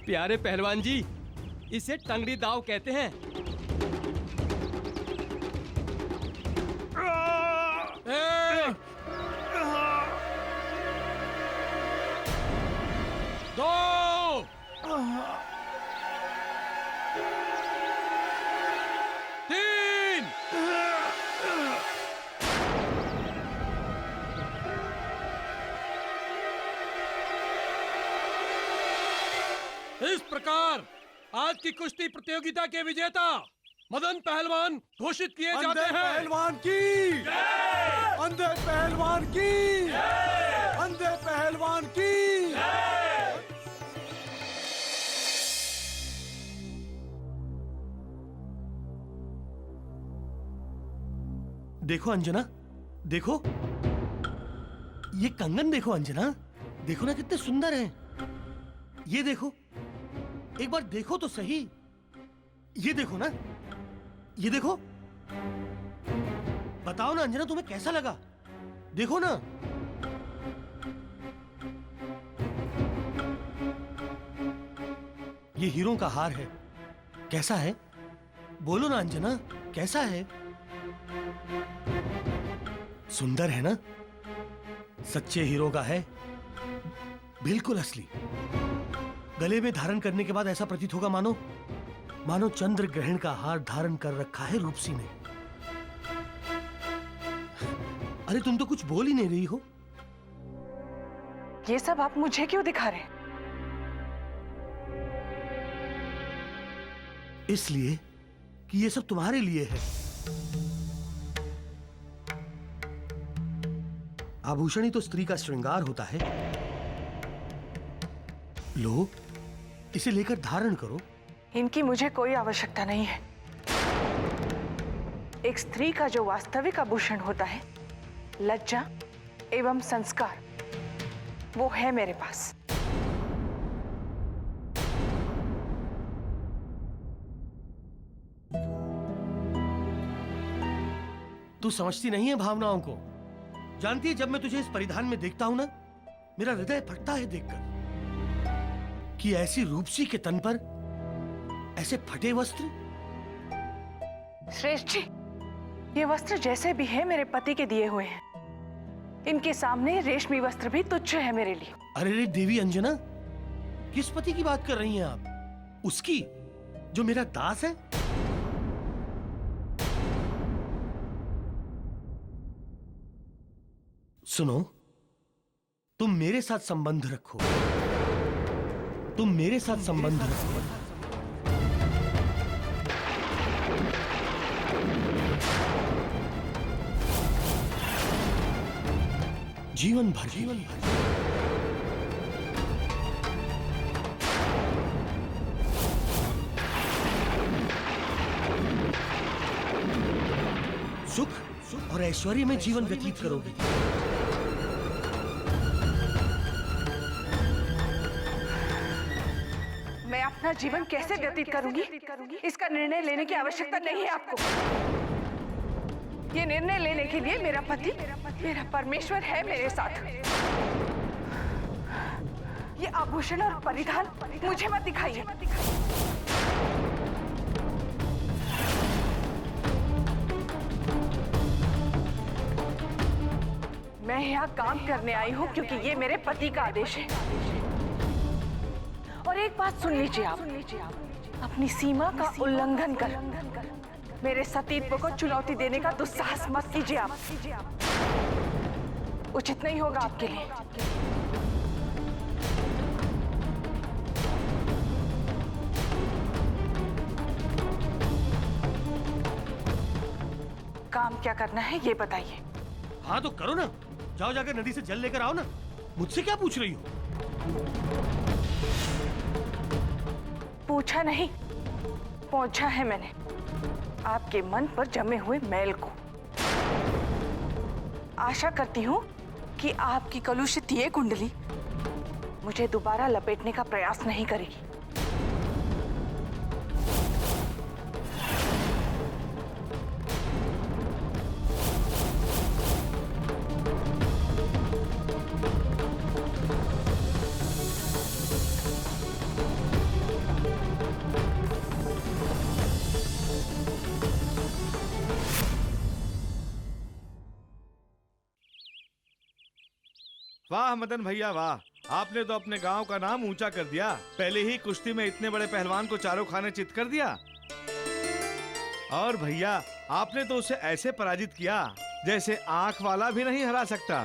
प्यारे पहलवान जी, इसे टंगड़ी दाव कहते हैं। दो, तीन, इस प्रकार आज की कुश्ती प्रतियोगिता के विजेता मदन पहलवान घोषित किए जाते हैं। पहलवान की अंधे पहलवान की अंधे पहलवान की। देखो अंजना, देखो ये कंगन, देखो अंजना, देखो ना कितने सुंदर हैं। ये देखो, एक बार देखो तो सही। ये देखो ना, ये देखो, बताओ ना अंजना, तुम्हें कैसा लगा? देखो ना। ये हीरों का हार है, कैसा है? बोलो ना अंजना, कैसा है? सुंदर है ना? सच्चे हीरो का है, बिल्कुल असली। गले में धारण करने के बाद ऐसा प्रतीत होगा मानो मानो चंद्र ग्रहण का हार धारण कर रखा है रूपसी ने। अरे तुम तो कुछ बोल ही नहीं रही हो। ये सब आप मुझे क्यों दिखा रहे हैं? इसलिए कि ये सब तुम्हारे लिए है। आभूषण ही तो स्त्री का श्रृंगार होता है। लो, इसे लेकर धारण करो। इनकी मुझे कोई आवश्यकता नहीं है। एक स्त्री का जो वास्तविक आभूषण होता है, लज्जा एवं संस्कार, वो है मेरे पास। तू समझती नहीं है भावनाओं को। जानती है, जब मैं तुझे इस परिधान में देखता हूं ना, मेरा हृदय फटता है देखकर कि ऐसी रूपसी के तन पर ऐसे फटे वस्त्र। श्रेष्ठ जी, ये वस्त्र जैसे भी है मेरे पति के दिए हुए हैं। इनके सामने रेशमी वस्त्र भी तुच्छ है मेरे लिए। अरे रे देवी अंजना, किस पति की बात कर रही हैं आप? उसकी जो मेरा दास है? सुनो, तुम मेरे साथ संबंध रखो। तुम मेरे साथ संबंध रखो। जीवन भर, जीवन भर। सुख और ऐश्वर्य में जीवन व्यतीत करोगे। मैं अपना जीवन कैसे व्यतीत करूंगी, इसका निर्णय लेने की आवश्यकता नहीं है आपको। ये निर्णय लेने के लिए मेरा पति, मेरा परमेश्वर है मेरे साथ। ये आभूषण और परिधान मुझे मत दिखाइए। मैं यहाँ काम करने आई हूँ क्योंकि ये मेरे पति का आदेश है। और एक बात सुन लीजिए आप, अपनी सीमा का उल्लंघन कर मेरे सतीत्व को चुनौती देने का दुस्साहस मत कीजिए आप। उचित नहीं होगा आपके लिए। काम क्या करना है ये बताइए। हाँ तो करो ना, जाओ जाकर नदी से जल लेकर आओ ना। मुझसे क्या पूछ रही हो? पूछा नहीं, पहुंचा है मैंने आपके मन पर जमे हुए मैल को। आशा करती हूं कि आपकी कलुषित ये कुंडली मुझे दोबारा लपेटने का प्रयास नहीं करेगी। वाह मदन भैया वाह, आपने तो अपने गांव का नाम ऊंचा कर दिया। पहले ही कुश्ती में इतने बड़े पहलवान को चारों खाने चित कर दिया। और भैया आपने तो उसे ऐसे पराजित किया जैसे आंख वाला भी नहीं हरा सकता।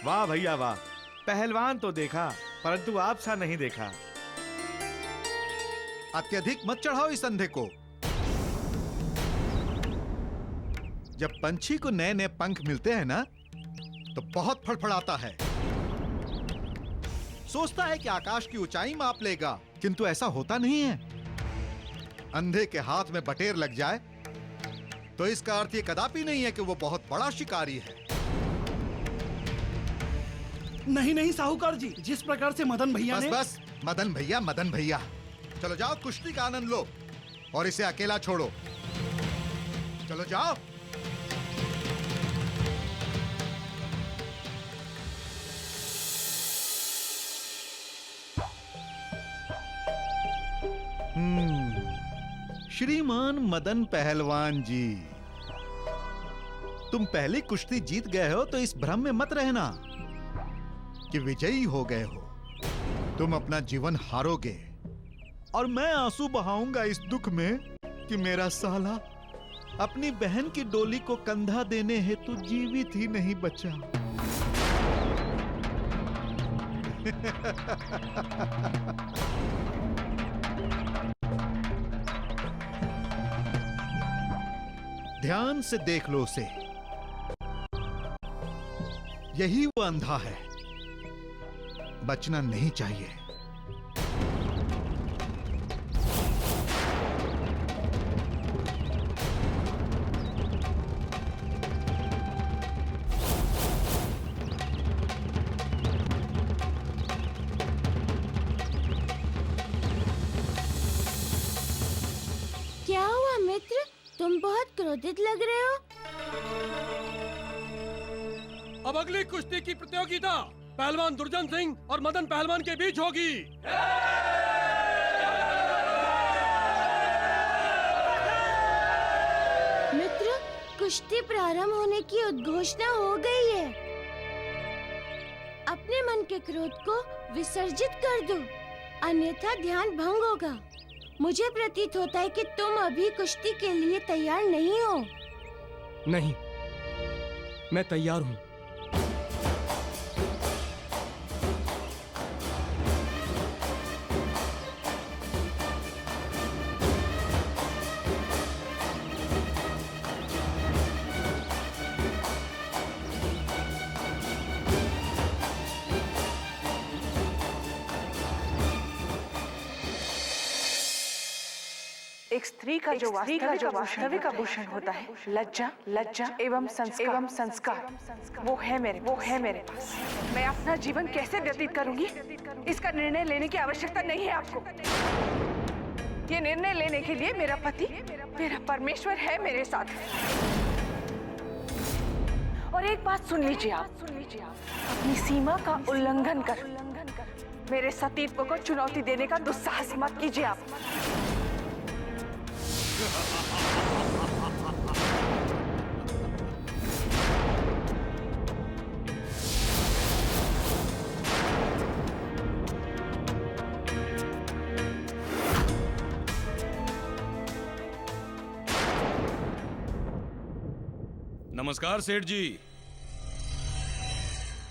वाह भैया वाह, पहलवान तो देखा परंतु आप सा नहीं देखा। अत्यधिक मत चढ़ाओ इस अंधे को। जब पंछी को नए नए पंख मिलते हैं ना तो बहुत फड़फड़ाता है, सोचता है कि आकाश की ऊंचाई माप लेगा, किंतु ऐसा होता नहीं है। अंधे के हाथ में बटेर लग जाए तो इसका अर्थ ये कदापि नहीं है कि वो बहुत बड़ा शिकारी है। नहीं नहीं साहूकार जी, जिस प्रकार से मदन भैया बस ने बस मदन भैया मदन भैया, चलो जाओ कुश्ती का आनंद लो और इसे अकेला छोड़ो। चलो जाओ। श्रीमान मदन पहलवान जी, तुम पहली कुश्ती जीत गए हो तो इस भ्रम में मत रहना कि विजयी हो गए हो। तुम अपना जीवन हारोगे और मैं आंसू बहाऊंगा इस दुख में कि मेरा साला अपनी बहन की डोली को कंधा देने हेतु जीवित ही नहीं बचा। ध्यान से देख लो उसे, यही वो अंधा है, बचना नहीं चाहिए। क्या हुआ मित्र, तुम बहुत क्रोधित लग रहे हो। अब अगली कुश्ती की प्रतियोगिता पहलवान दुर्जन सिंह और मदन पहलवान के बीच होगी। मित्र, कुश्ती प्रारंभ होने की उद्घोषणा हो गई है। अपने मन के क्रोध को विसर्जित कर दो, अन्यथा ध्यान भंग होगा। मुझे प्रतीत होता है कि तुम अभी कुश्ती के लिए तैयार नहीं हो। नहीं, मैं तैयार हूँ। एक स्त्री का जो वास्तविक आभूषण होता है, लज्जा एवं संस्कार, वो है मेरे पास। मैं अपना जीवन कैसे व्यतीत करूंगी, इसका निर्णय लेने की आवश्यकता नहीं है आपको। ये निर्णय लेने के लिए मेरा पति, मेरा परमेश्वर है मेरे साथ। और एक बात सुन लीजिए आप, अपनी सीमा का उल्लंघन कर मेरे सतीत्व को चुनौती देने का दुस्साहस मत कीजिए आप। नमस्कार सेठ जी,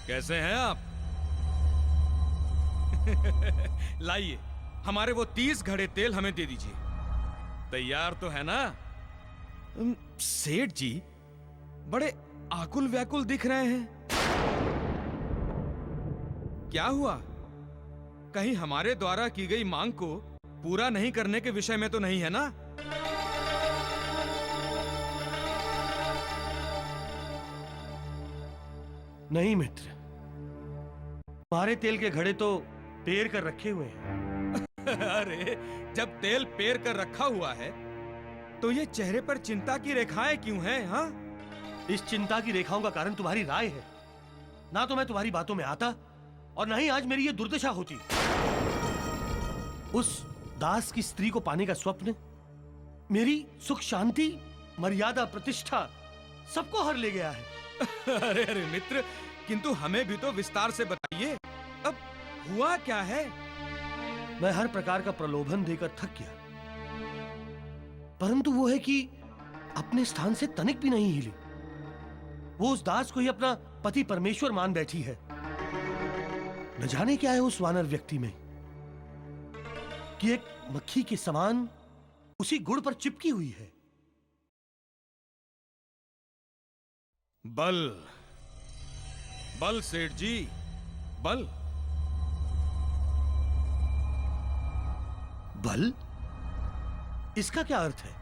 कैसे हैं आप? लाइए, हमारे वो 30 घड़े तेल हमें दे दीजिए। तैयार तो है ना? सेठ जी बड़े आकुल व्याकुल दिख रहे हैं। क्या हुआ? कहीं हमारे द्वारा की गई मांग को पूरा नहीं करने के विषय में तो नहीं है ना? नहीं मित्र, हमारे तेल के घड़े तो पेर कर रखे हुए हैं। अरे, जब तेल पेर कर रखा हुआ है तो ये चेहरे पर चिंता की रेखाएं क्यों हैं? हाँ? इस चिंता की रेखाओं का कारण तुम्हारी राय है। ना तो मैं तुम्हारी बातों में आता और ना ही आज मेरी ये दुर्दशा होती। उस दास की स्त्री को पाने का स्वप्न मेरी सुख शांति, मर्यादा, प्रतिष्ठा सबको हर ले गया है। अरे मित्र, किंतु हमें भी तो विस्तार से बताइए, अब हुआ क्या है? मैं हर प्रकार का प्रलोभन देकर थक गया, परंतु वो है कि अपने स्थान से तनिक भी नहीं हिली। वो उस दास को ही अपना पति परमेश्वर मान बैठी है। न जाने क्या है उस वानर व्यक्ति में कि एक मक्खी के समान उसी गुड़ पर चिपकी हुई है। बल, बल सेठ जी, बल। बल? इसका क्या अर्थ है?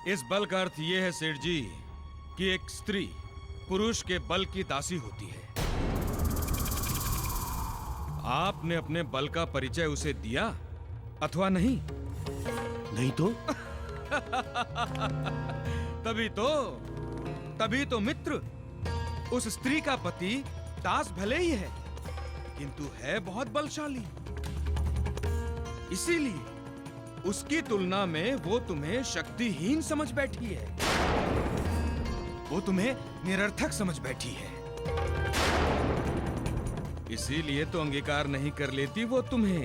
इस बल का अर्थ यह है सेठ जी कि एक स्त्री पुरुष के बल की दासी होती है। आपने अपने बल का परिचय उसे दिया अथवा नहीं? नहीं तो? तभी तो मित्र, उस स्त्री का पति दास भले ही है, किंतु है बहुत बलशाली। इसीलिए उसकी तुलना में वो तुम्हें शक्तिहीन समझ बैठी है, वो तुम्हें निरर्थक समझ बैठी है। इसीलिए तो अंगीकार नहीं कर लेती वो तुम्हें।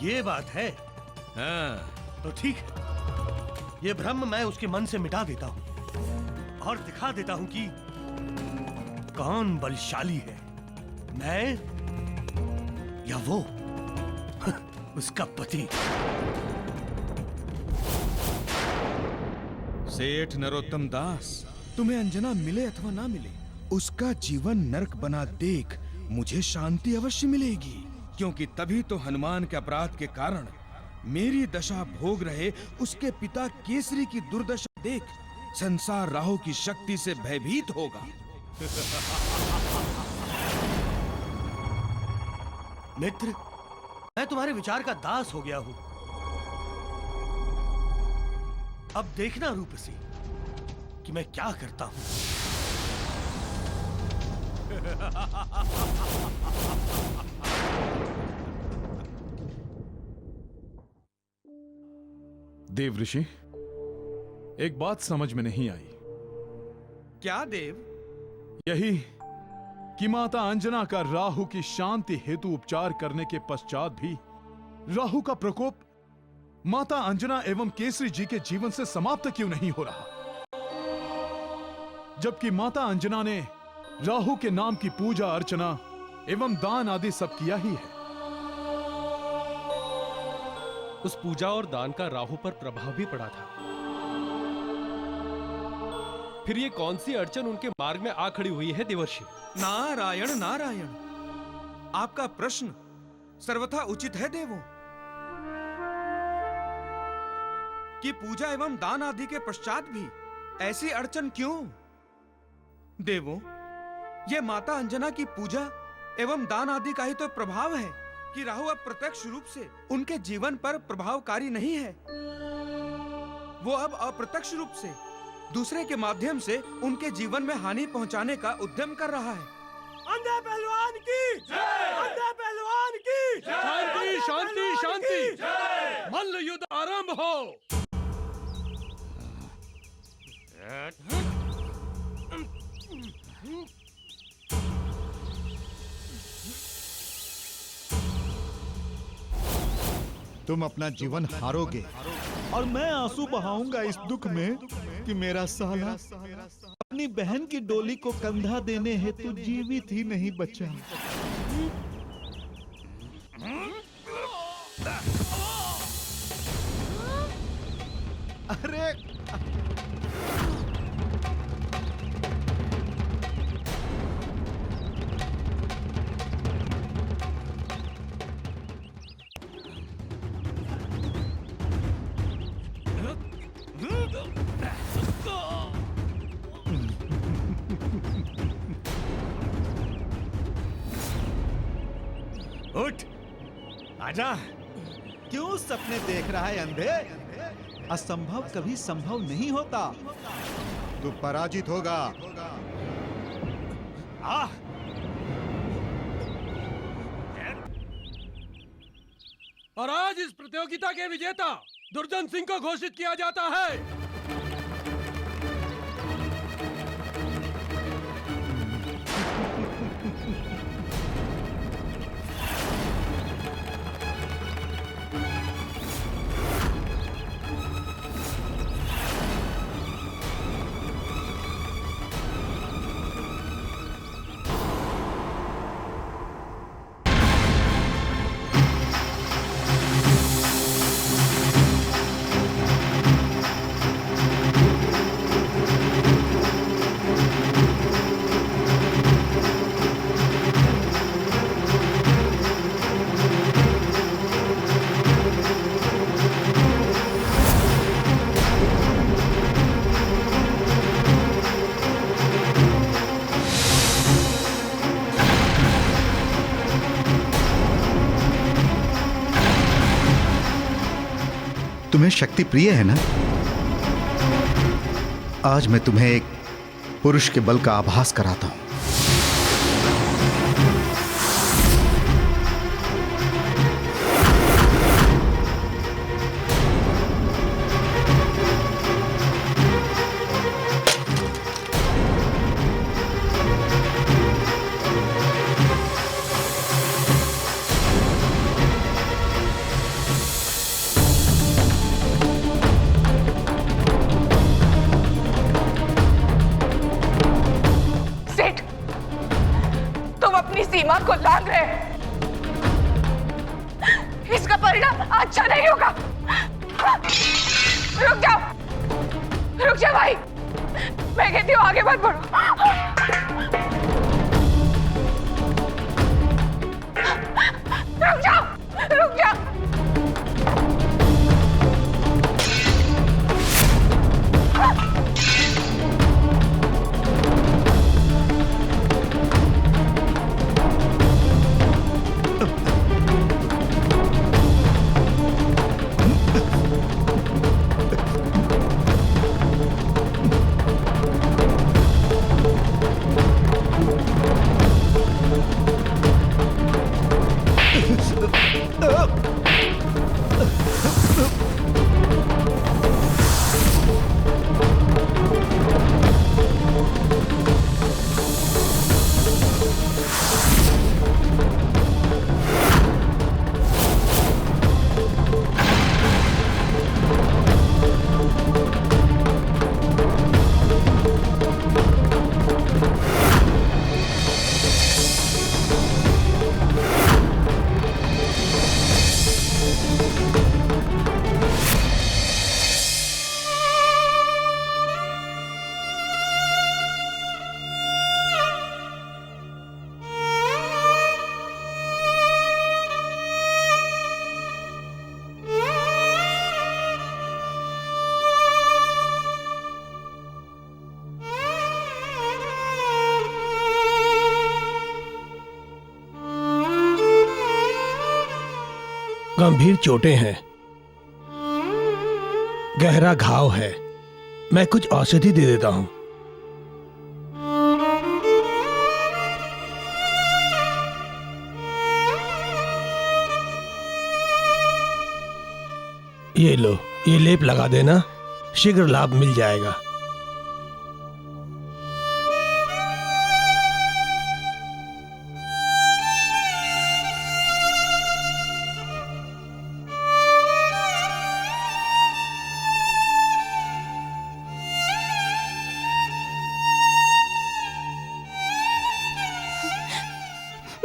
ये बात है। हाँ। तो ठीक है, ये भ्रम मैं उसके मन से मिटा देता हूं और दिखा देता हूं कि कौन बलशाली है, मैं या वो उसका पति। सेठ नरोत्तम दास, तुम्हें अंजना मिले अथवा ना मिले, उसका जीवन नरक बना देख मुझे शांति अवश्य मिलेगी, क्योंकि तभी तो हनुमान के अपराध के कारण मेरी दशा भोग रहे उसके पिता केसरी की दुर्दशा देख संसार राहु की शक्ति से भयभीत होगा। मित्र, मैं तुम्हारे विचार का दास हो गया हूं। अब देखना रूपसी कि मैं क्या करता हूं। देव ऋषि, एक बात समझ में नहीं आई। क्या देव? यही कि माता अंजना का राहु की शांति हेतु उपचार करने के पश्चात भी राहु का प्रकोप माता अंजना एवं केसरी जी के जीवन से समाप्त क्यों नहीं हो रहा, जबकि माता अंजना ने राहु के नाम की पूजा अर्चना एवं दान आदि सब किया ही है। उस पूजा और दान का राहु पर प्रभाव भी पड़ा था। फिर ये कौन सी अड़चन उनके मार्ग में आ खड़ी हुई है देवर्षि? नारायण नारायण, आपका प्रश्न सर्वथा उचित है देवों, कि पूजा एवं दान आदि के पश्चात भी ऐसी अड़चन क्यों? देवों, ये माता अंजना की पूजा एवं दान आदि का ही तो प्रभाव है कि राहु अब प्रत्यक्ष रूप से उनके जीवन पर प्रभावकारी नहीं है। वो अब अप्रत्यक्ष रूप से दूसरे के माध्यम से उनके जीवन में हानि पहुंचाने का उद्यम कर रहा है। अंधा पहलवान की जय! अंधा पहलवान की जय! शांति शांति शांति, मल्ल युद्ध आरंभ हो। तुम अपना जीवन हारोगे और मैं आंसू बहाऊंगा इस दुख में कि मेरा साला अपनी बहन की डोली को कंधा देने हेतु जीवित ही नहीं बचा। अरे उठ, आजा। क्यों सपने देख रहा है अंधे? असंभव कभी संभव नहीं होता। तू पराजित होगा। आ, और आज इस प्रतियोगिता के विजेता दुर्जन सिंह को घोषित किया जाता है। तुम्हें शक्ति प्रिय है ना? आज मैं तुम्हें एक पुरुष के बल का आभास कराता हूं। सीमा को लांघ रहे हैं। इसका परिणाम अच्छा नहीं होगा। रुक जाओ भाई, मैं कहती हूँ आगे मत बढ़ो। रुक जाओ। गंभीर चोटें हैं, गहरा घाव है। मैं कुछ औषधि दे देता हूं। ये लो, ये लेप लगा देना, शीघ्र लाभ मिल जाएगा।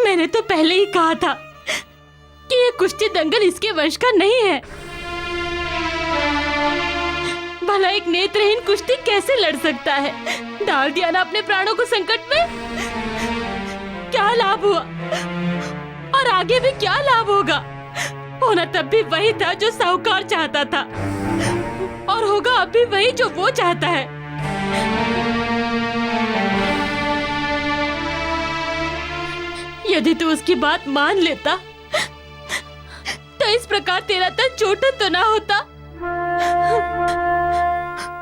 मैंने तो पहले ही कहा था कि ये कुश्ती दंगल इसके वश का नहीं है। भला एक नेत्रहीन कुश्ती कैसे लड़ सकता है? डाल दिया ना अपने प्राणों को संकट में। क्या लाभ हुआ और आगे भी क्या लाभ होगा? होना तब भी वही था जो साहूकार चाहता था और होगा अब भी वही जो वो चाहता है। यदि तू उसकी बात मान लेता तो इस प्रकार तेरा तन चोटित तो ना होता।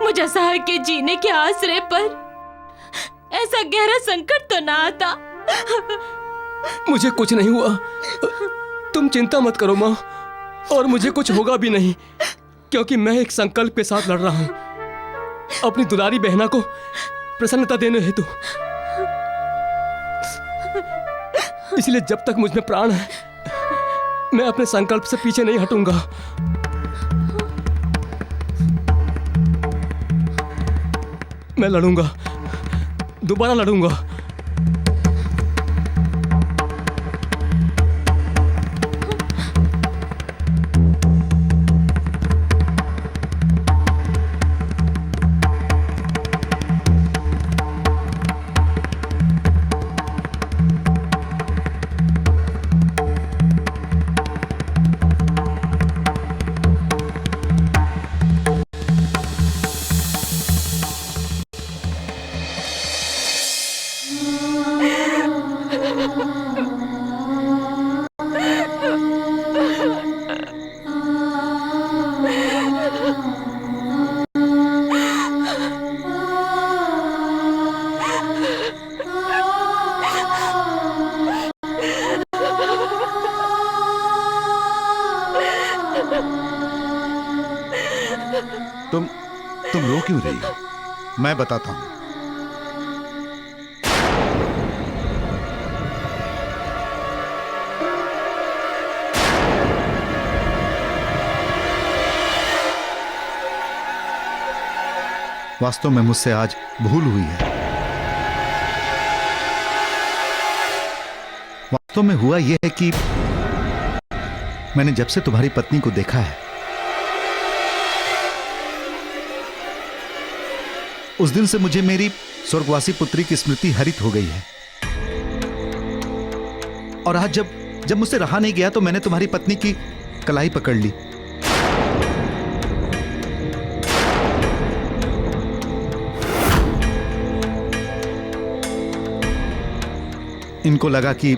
मुजस्सार के जीने के आसरे पर ऐसा गहरा संकट तो ना आता। मुझे कुछ नहीं हुआ, तुम चिंता मत करो माँ। और मुझे कुछ होगा भी नहीं, क्योंकि मैं एक संकल्प के साथ लड़ रहा हूं, अपनी दुलारी बहना को प्रसन्नता देने हेतु। इसलिए जब तक मुझ में प्राण है, मैं अपने संकल्प से पीछे नहीं हटूंगा। मैं लड़ूंगा, दोबारा लड़ूंगा। तुम रो क्यों रही हो? मैं बताता हूं। वास्तव में मुझसे आज भूल हुई है। वास्तव में हुआ यह है कि मैंने जब से तुम्हारी पत्नी को देखा है, उस दिन से मुझे मेरी स्वर्गवासी पुत्री की स्मृति हरित हो गई है। और आज जब मुझसे रहा नहीं गया तो मैंने तुम्हारी पत्नी की कलाई पकड़ ली। इनको लगा कि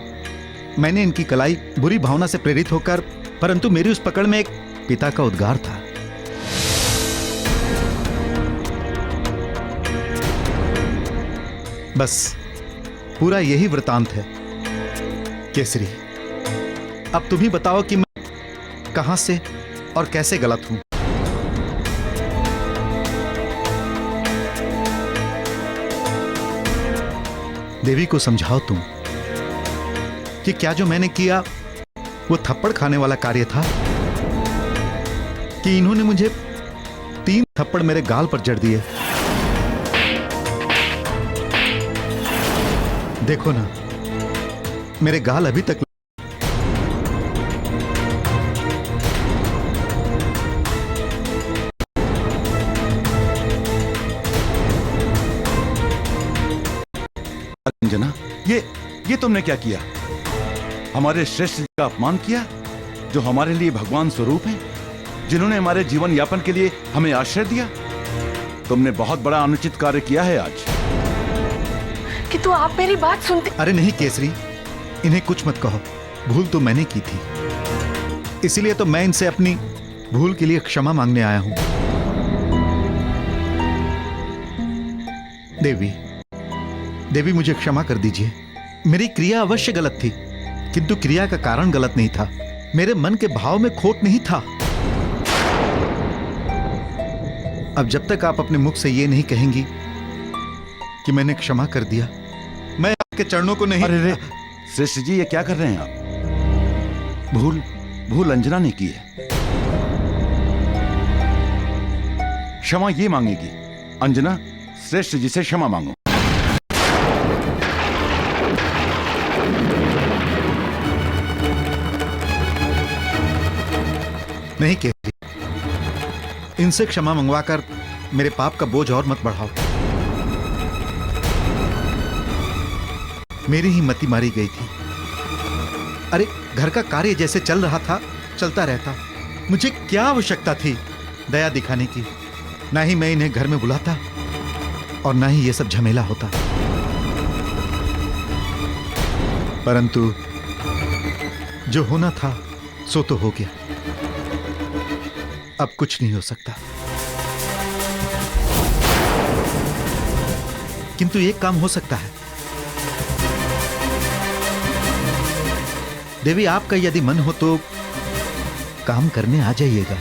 मैंने इनकी कलाई बुरी भावना से प्रेरित होकर, परंतु मेरी उस पकड़ में एक पिता का उद्गार था। बस पूरा यही वृतांत है केसरी। अब तुम ही बताओ कि मैं कहां से और कैसे गलत हूं। देवी को समझाओ तुम कि क्या जो मैंने किया वो थप्पड़ खाने वाला कार्य था, कि इन्होंने मुझे 3 थप्पड़ मेरे गाल पर जड़ दिए। देखो ना, मेरे गाल अभी तक अंजना, ये तुमने क्या किया? हमारे श्रेष्ठ जी का अपमान किया, जो हमारे लिए भगवान स्वरूप हैं, जिन्होंने हमारे जीवन यापन के लिए हमें आश्रय दिया। तुमने बहुत बड़ा अनुचित कार्य किया है आज। कि तू आप मेरी बात सुनते। अरे नहीं केसरी, इन्हें कुछ मत कहो। भूल तो मैंने की थी, इसीलिए तो मैं इनसे अपनी भूल के लिए क्षमा मांगने आया हूं। देवी मुझे क्षमा कर दीजिए। मेरी क्रिया अवश्य गलत थी, किंतु क्रिया का कारण गलत नहीं था। मेरे मन के भाव में खोट नहीं था। अब जब तक आप अपने मुख से ये नहीं कहेंगी कि मैंने क्षमा कर दिया, मैं आपके चरणों को नहीं। अरे श्रेष्ठ जी, ये क्या कर रहे हैं आप? भूल अंजना ने की है, क्षमा ये मांगेगी। अंजना, श्रेष्ठ जी से क्षमा मांगो। नहीं केसरी, इनसे क्षमा मंगवाकर मेरे पाप का बोझ और मत बढ़ाओ। मेरी ही मति मारी गई थी। अरे घर का कार्य जैसे चल रहा था चलता रहता, मुझे क्या आवश्यकता थी दया दिखाने की? ना ही मैं इन्हें घर में बुलाता और ना ही ये सब झमेला होता। परंतु जो होना था सो तो हो गया, अब कुछ नहीं हो सकता। किंतु एक काम हो सकता है। देवी, आपका यदि मन हो तो काम करने आ जाइएगा,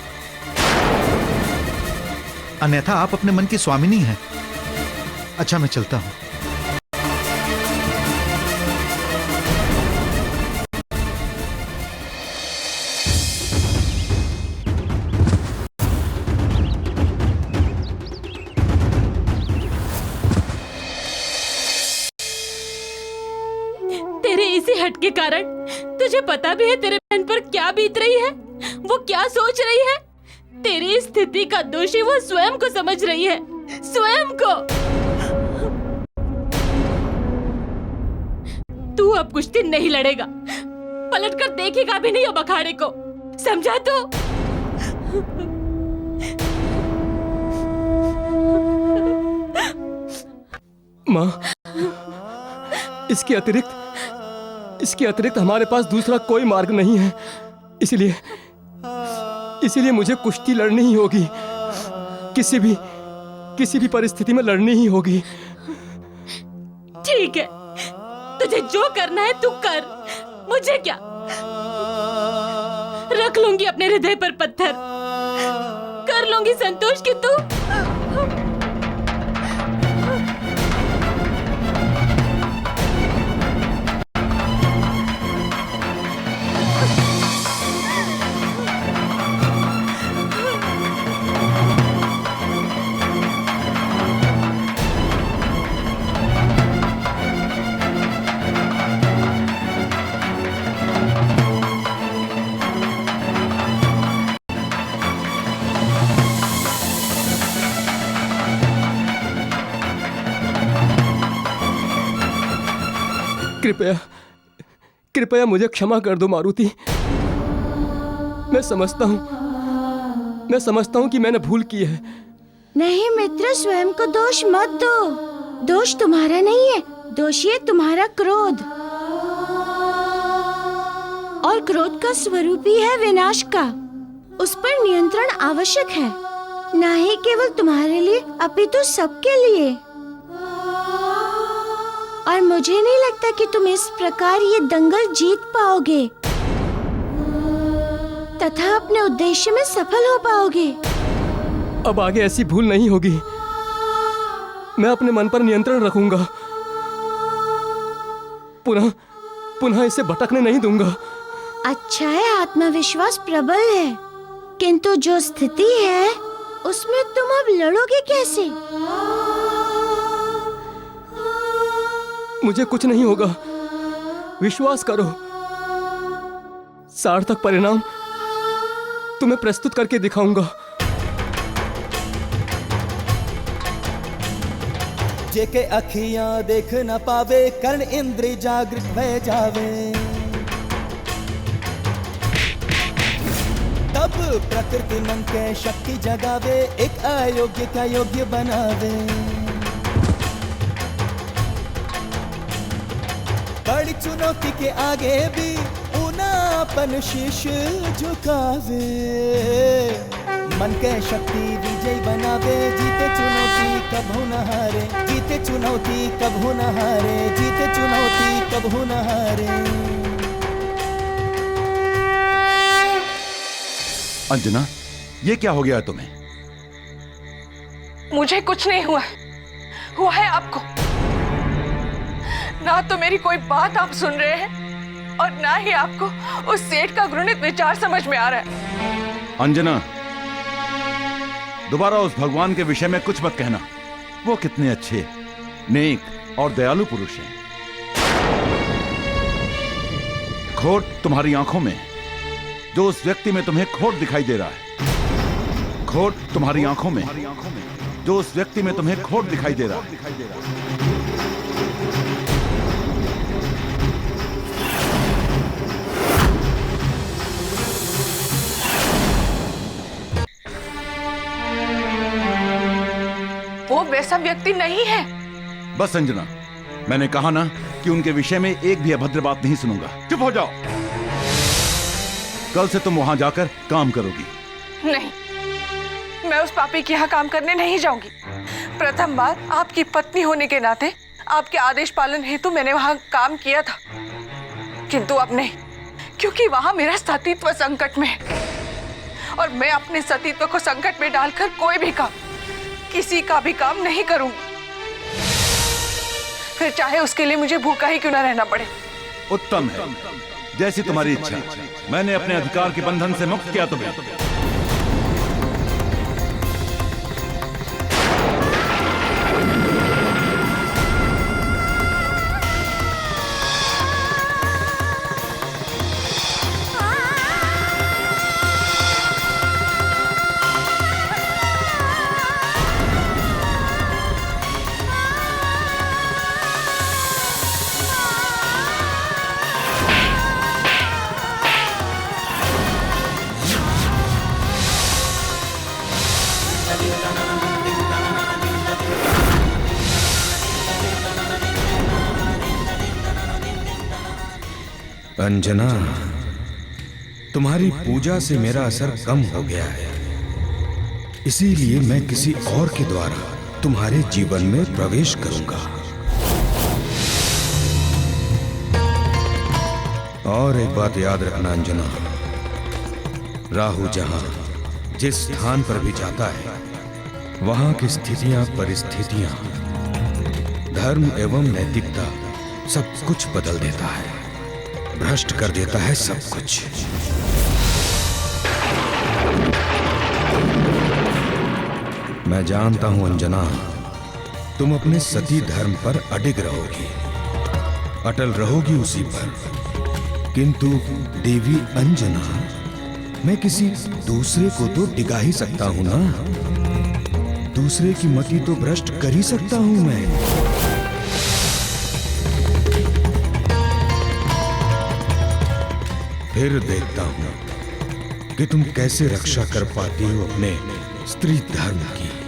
अन्यथा आप अपने मन की स्वामिनी हैं। अच्छा, मैं चलता हूं। तेरे इसी हट के कारण तुझे पता भी है तेरे बहन पर क्या बीत रही है, वो क्या सोच रही है। तेरी स्थिति का दोषी वो स्वयं को समझ रही है, स्वयं को। तू अब कुश्ती नहीं लड़ेगा, पलटकर देखेगा भी नहीं अब अखाड़े को, समझा तू? माँ, इसके अतिरिक्त हमारे पास दूसरा कोई मार्ग नहीं है। इसलिए मुझे कुश्ती लड़नी ही होगी, किसी भी परिस्थिति में लड़नी ही होगी। ठीक है, तुझे जो करना है तू कर, मुझे क्या। रख लूंगी अपने हृदय पर पत्थर, कर लूंगी संतोष कि तू। कृपया मुझे क्षमा कर दो मारुति। मैं समझता हूँ कि मैंने भूल की है। नहीं मित्र, स्वयं को दोष मत दो। दोष तुम्हारा नहीं है, दोषी है तुम्हारा क्रोध। और क्रोध का स्वरूप ही है विनाश का। उस पर नियंत्रण आवश्यक है, ना ही केवल तुम्हारे लिए अपितु सबके लिए। और मुझे नहीं लगता कि तुम इस प्रकार ये दंगल जीत पाओगे तथा अपने उद्देश्य में सफल हो पाओगे। अब आगे ऐसी भूल नहीं होगी। मैं अपने मन पर नियंत्रण रखूंगा, पुनः इसे भटकने नहीं दूंगा। अच्छा है, आत्मविश्वास प्रबल है, किंतु जो स्थिति है उसमें तुम अब लड़ोगे कैसे? मुझे कुछ नहीं होगा, विश्वास करो। सार्थक परिणाम तुम्हें प्रस्तुत करके दिखाऊंगा। जेके अखियां देख न पावे, कर्ण इंद्रिय जागृत भय जावे। तब प्रकृति मन के शक्ति जगावे, एक अयोग्य का योग्य बनावे। बड़ी चुनौती के आगे भी उनापन शीश झुकावे। मन के शक्ति विजय बनावे, जीते चुनौती कभू न हारे, जीते चुनौती कभू न हारे, जीते चुनौती कभू न हारे। अंजना, ये क्या हो गया तुम्हें? मुझे कुछ नहीं हुआ है आपको। ना तो मेरी कोई बात आप सुन रहे हैं और ना ही आपको उस सेठ का घृणित विचार समझ में आ रहा है। अंजना, दोबारा उस भगवान के विषय में कुछ मत कहना। वो कितने अच्छे, नेक और दयालु पुरुष हैं। खोट तुम्हारी आंखों में, जो उस व्यक्ति में तुम्हें खोट दिखाई दे रहा है। खोट तुम्हारी आंखों में, जो उस व्यक्ति में तुम्हें खोट दिखाई दे रहा है। वो वैसा व्यक्ति नहीं है। बस अंजना, मैंने कहा ना कि उनके विषय में एक भी अभद्र बात नहीं सुनूंगा। चुप हो जाओ। कल से तुम वहां जाकर काम करोगी। नहीं, मैं उस पापी के यहाँ काम करने नहीं जाऊंगी। प्रथम बार आपकी पत्नी होने के नाते आपके आदेश पालन हेतु मैंने वहां काम किया था, किंतु अब नहीं, क्योंकि वहां मेरा सतीत्व संकट में है। और मैं अपने सतीत्व को संकट में डालकर कोई भी काम, किसी का भी काम नहीं करूंगी, फिर चाहे उसके लिए मुझे भूखा ही क्यों ना रहना पड़े। उत्तम है, जैसी तुम्हारी इच्छा। मैंने अपने अधिकार के बंधन से मुक्त किया तुम्हें। अंजना, तुम्हारी पूजा से मेरा असर कम हो गया है, इसीलिए मैं किसी और के द्वारा तुम्हारे जीवन में प्रवेश करूंगा। और एक बात याद रखना अंजना, राहु जहां जिस स्थान पर भी जाता है, वहां की स्थितियां, परिस्थितियां, धर्म एवं नैतिकता सब कुछ बदल देता है, भ्रष्ट कर देता है सब कुछ। मैं जानता हूं अंजना, तुम अपने सती धर्म पर अडिग रहोगी, अटल रहोगी उसी पर, किंतु देवी अंजना, मैं किसी दूसरे को तो डिगा ही सकता हूं ना, दूसरे की मति तो भ्रष्ट कर ही सकता हूं मैं। फिर देखता हूं कि तुम कैसे रक्षा कर पाती हो अपने स्त्री धर्म की।